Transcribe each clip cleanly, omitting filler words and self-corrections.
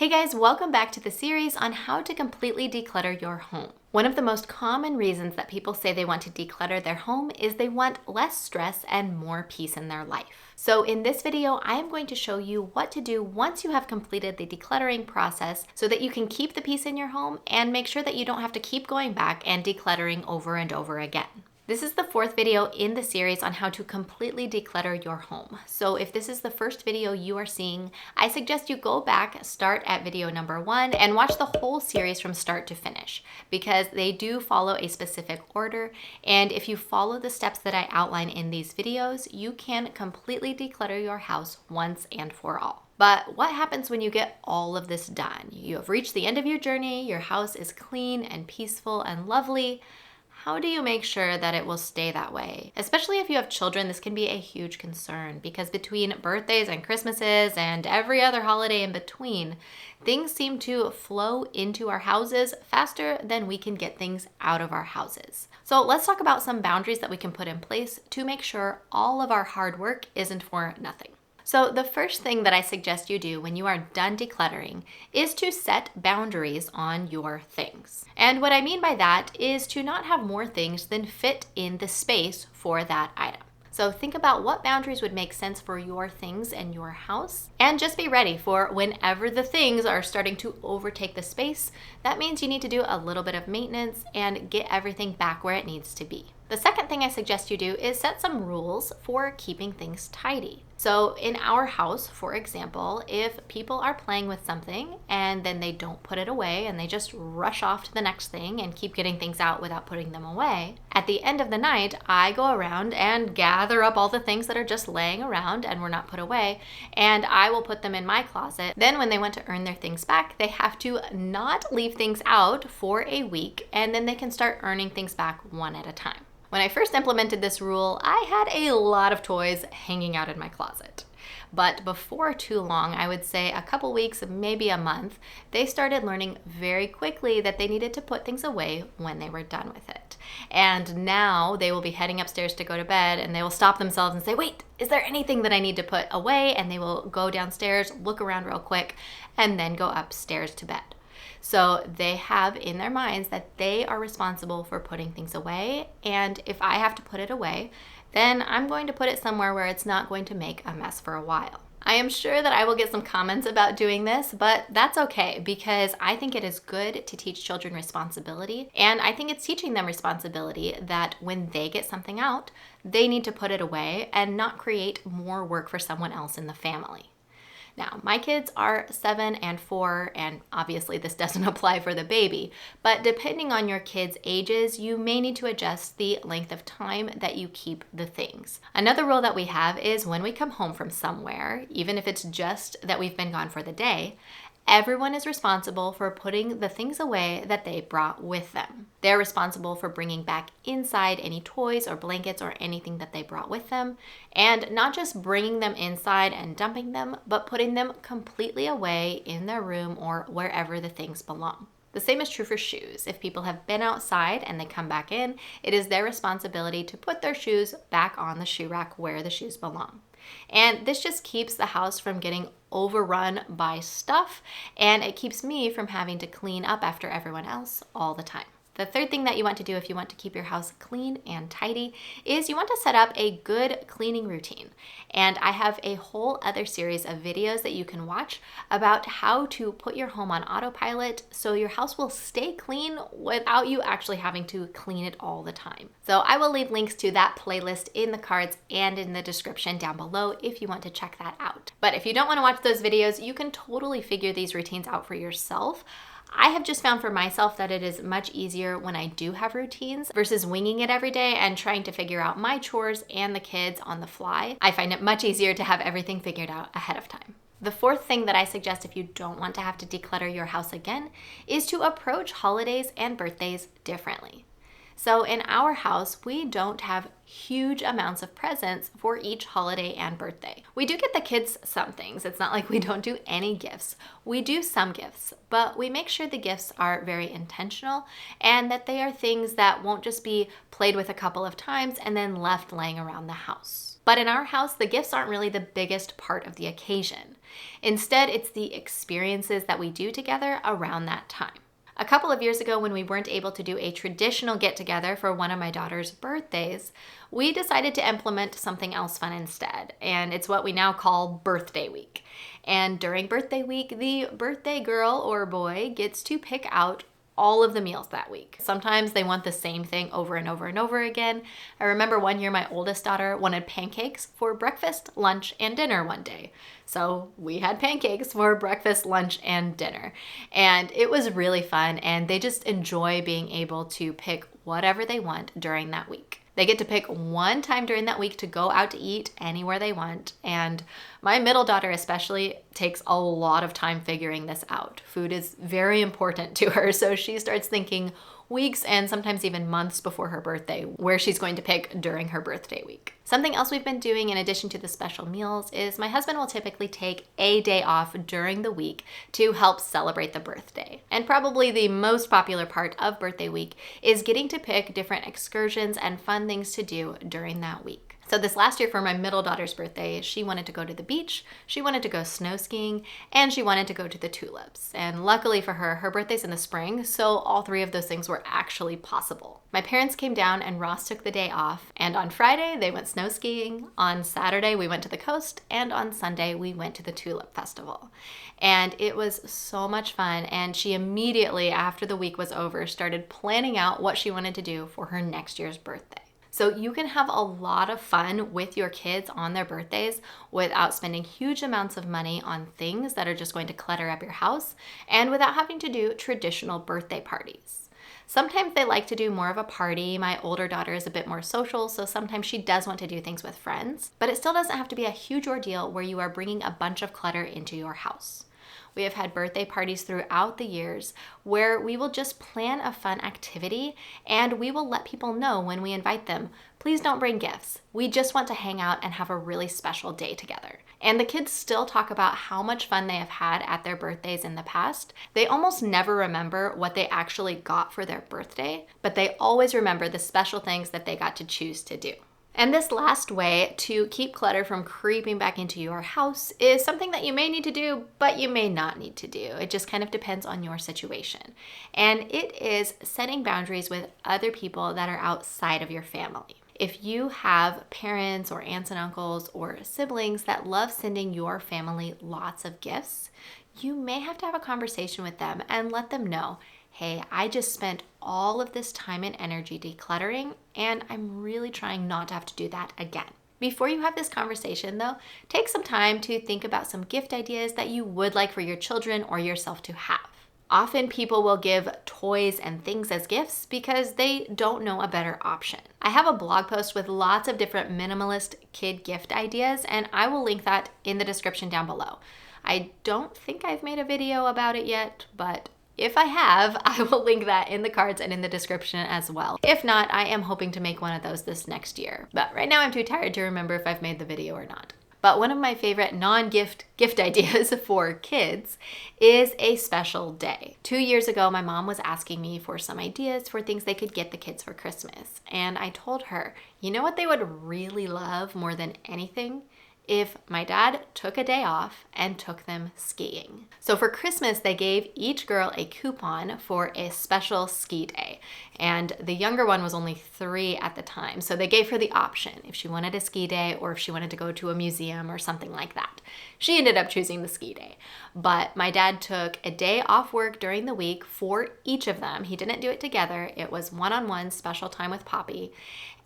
Hey guys, welcome back to the series on how to completely declutter your home. One of the most common reasons that people say they want to declutter their home is they want less stress and more peace in their life. So in this video, I am going to show you what to do once you have completed the decluttering process so that you can keep the peace in your home and make sure that you don't have to keep going back and decluttering over and over again. This is the fourth video in the series on how to completely declutter your home. So if this is the first video you are seeing, I suggest you go back, start at video number 1, and watch the whole series from start to finish, because they do follow a specific order. And if you follow the steps that I outline in these videos, you can completely declutter your house once and for all. But what happens when you get all of this done? You have reached the end of your journey, your house is clean and peaceful and lovely. How do you make sure that it will stay that way? Especially if you have children, this can be a huge concern because between birthdays and Christmases and every other holiday in between, things seem to flow into our houses faster than we can get things out of our houses. So let's talk about some boundaries that we can put in place to make sure all of our hard work isn't for nothing. So the first thing that I suggest you do when you are done decluttering is to set boundaries on your things. And what I mean by that is to not have more things than fit in the space for that item. So think about what boundaries would make sense for your things and your house, and just be ready for whenever the things are starting to overtake the space. That means you need to do a little bit of maintenance and get everything back where it needs to be. The second thing I suggest you do is set some rules for keeping things tidy. So in our house, for example, if people are playing with something and then they don't put it away and they just rush off to the next thing and keep getting things out without putting them away, at the end of the night, I go around and gather up all the things that are just laying around and were not put away, and I will put them in my closet. Then when they want to earn their things back, they have to not leave things out for a week, and then they can start earning things back one at a time. When I first implemented this rule, I had a lot of toys hanging out in my closet. But before too long, I would say a couple weeks, maybe a month, they started learning very quickly that they needed to put things away when they were done with it. And now they will be heading upstairs to go to bed and they will stop themselves and say, wait, is there anything that I need to put away? And they will go downstairs, look around real quick, and then go upstairs to bed. So they have in their minds that they are responsible for putting things away. And if I have to put it away, then I'm going to put it somewhere where it's not going to make a mess for a while. I am sure that I will get some comments about doing this, but that's okay because I think it is good to teach children responsibility. And I think it's teaching them responsibility that when they get something out, they need to put it away and not create more work for someone else in the family. Now, my kids are 7 and 4, and obviously this doesn't apply for the baby, but depending on your kids' ages, you may need to adjust the length of time that you keep the things. Another rule that we have is when we come home from somewhere, even if it's just that we've been gone for the day, everyone is responsible for putting the things away that they brought with them. They're responsible for bringing back inside any toys or blankets or anything that they brought with them, and not just bringing them inside and dumping them, but putting them completely away in their room or wherever the things belong. The same is true for shoes. If people have been outside and they come back in, it is their responsibility to put their shoes back on the shoe rack where the shoes belong. And this just keeps the house from getting overrun by stuff, and it keeps me from having to clean up after everyone else all the time. The third thing that you want to do if you want to keep your house clean and tidy is you want to set up a good cleaning routine. And I have a whole other series of videos that you can watch about how to put your home on autopilot so your house will stay clean without you actually having to clean it all the time. So I will leave links to that playlist in the cards and in the description down below if you want to check that out. But if you don't want to watch those videos, you can totally figure these routines out for yourself. I have just found for myself that it is much easier when I do have routines versus winging it every day and trying to figure out my chores and the kids on the fly. I find it much easier to have everything figured out ahead of time. The fourth thing that I suggest if you don't want to have to declutter your house again is to approach holidays and birthdays differently. So in our house, we don't have huge amounts of presents for each holiday and birthday. We do get the kids some things. It's not like we don't do any gifts. We do some gifts, but we make sure the gifts are very intentional and that they are things that won't just be played with a couple of times and then left laying around the house. But in our house, the gifts aren't really the biggest part of the occasion. Instead, it's the experiences that we do together around that time. A couple of years ago, when we weren't able to do a traditional get-together for one of my daughter's birthdays, we decided to implement something else fun instead, and it's what we now call birthday week. And during birthday week, the birthday girl or boy gets to pick out all of the meals that week. Sometimes they want the same thing over and over and over again. I remember one year my oldest daughter wanted pancakes for breakfast, lunch, and dinner one day. So we had pancakes for breakfast, lunch, and dinner. And it was really fun, and they just enjoy being able to pick whatever they want during that week. They get to pick one time during that week to go out to eat anywhere they want. And my middle daughter especially takes a lot of time figuring this out. Food is very important to her, so she starts thinking weeks and sometimes even months before her birthday where she's going to pick during her birthday week. Something else we've been doing in addition to the special meals is my husband will typically take a day off during the week to help celebrate the birthday. And probably the most popular part of birthday week is getting to pick different excursions and fun things to do during that week. So this last year for my middle daughter's birthday, she wanted to go to the beach, she wanted to go snow skiing, and she wanted to go to the tulips. And luckily for her, her birthday's in the spring, so all three of those things were actually possible. My parents came down and Ross took the day off, and on Friday they went snow skiing, on Saturday we went to the coast, and on Sunday we went to the tulip festival. And it was so much fun, and she immediately after the week was over started planning out what she wanted to do for her next year's birthday. So you can have a lot of fun with your kids on their birthdays without spending huge amounts of money on things that are just going to clutter up your house and without having to do traditional birthday parties. Sometimes they like to do more of a party. My older daughter is a bit more social, so sometimes she does want to do things with friends, but it still doesn't have to be a huge ordeal where you are bringing a bunch of clutter into your house. We have had birthday parties throughout the years where we will just plan a fun activity and we will let people know when we invite them, please don't bring gifts. We just want to hang out and have a really special day together. And the kids still talk about how much fun they have had at their birthdays in the past. They almost never remember what they actually got for their birthday, but they always remember the special things that they got to choose to do. And this last way to keep clutter from creeping back into your house is something that you may need to do, but you may not need to do. It just kind of depends on your situation. And it is setting boundaries with other people that are outside of your family. If you have parents or aunts and uncles or siblings that love sending your family lots of gifts, you may have to have a conversation with them and let them know, hey, I just spent all of this time and energy decluttering, and I'm really trying not to have to do that again. Before you have this conversation though, take some time to think about some gift ideas that you would like for your children or yourself to have. Often people will give toys and things as gifts because they don't know a better option. I have a blog post with lots of different minimalist kid gift ideas, and I will link that in the description down below. I don't think I've made a video about it yet, but if I have, I will link that in the cards and in the description as well. If not, I am hoping to make one of those this next year. But right now I'm too tired to remember if I've made the video or not. But one of my favorite non-gift ideas for kids is a special day. 2 years ago, my mom was asking me for some ideas for things they could get the kids for Christmas. And I told her, you know what they would really love more than anything? If my dad took a day off and took them skiing. So for Christmas, they gave each girl a coupon for a special ski day. And the younger one was only 3 at the time. So they gave her the option if she wanted a ski day or if she wanted to go to a museum or something like that. She ended up choosing the ski day. But my dad took a day off work during the week for each of them. He didn't do it together. It was one-on-one special time with Poppy.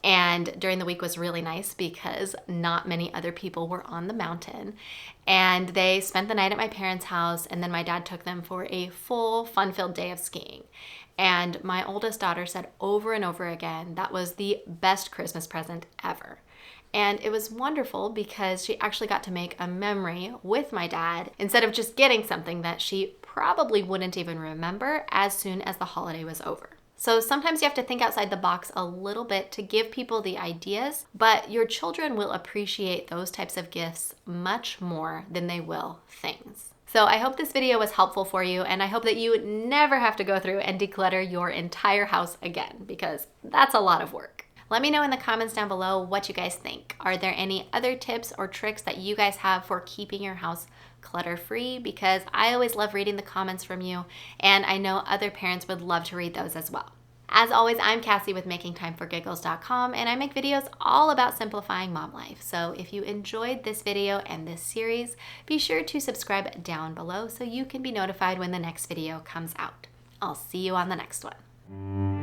And during the week was really nice because not many other people were on the mountain. And they spent the night at my parents' house, and then my dad took them for a full fun-filled day of skiing. And my oldest daughter said over and over again, that was the best Christmas present ever. And it was wonderful because she actually got to make a memory with my dad instead of just getting something that she probably wouldn't even remember as soon as the holiday was over. So sometimes you have to think outside the box a little bit to give people the ideas, but your children will appreciate those types of gifts much more than they will things. So I hope this video was helpful for you, and I hope that you never have to go through and declutter your entire house again, because that's a lot of work. Let me know in the comments down below what you guys think. Are there any other tips or tricks that you guys have for keeping your house clutter-free? Because I always love reading the comments from you, and I know other parents would love to read those as well. As always, I'm Kassy with MakingTimeForGiggles.com, and I make videos all about simplifying mom life. So if you enjoyed this video and this series, be sure to subscribe down below so you can be notified when the next video comes out. I'll see you on the next one.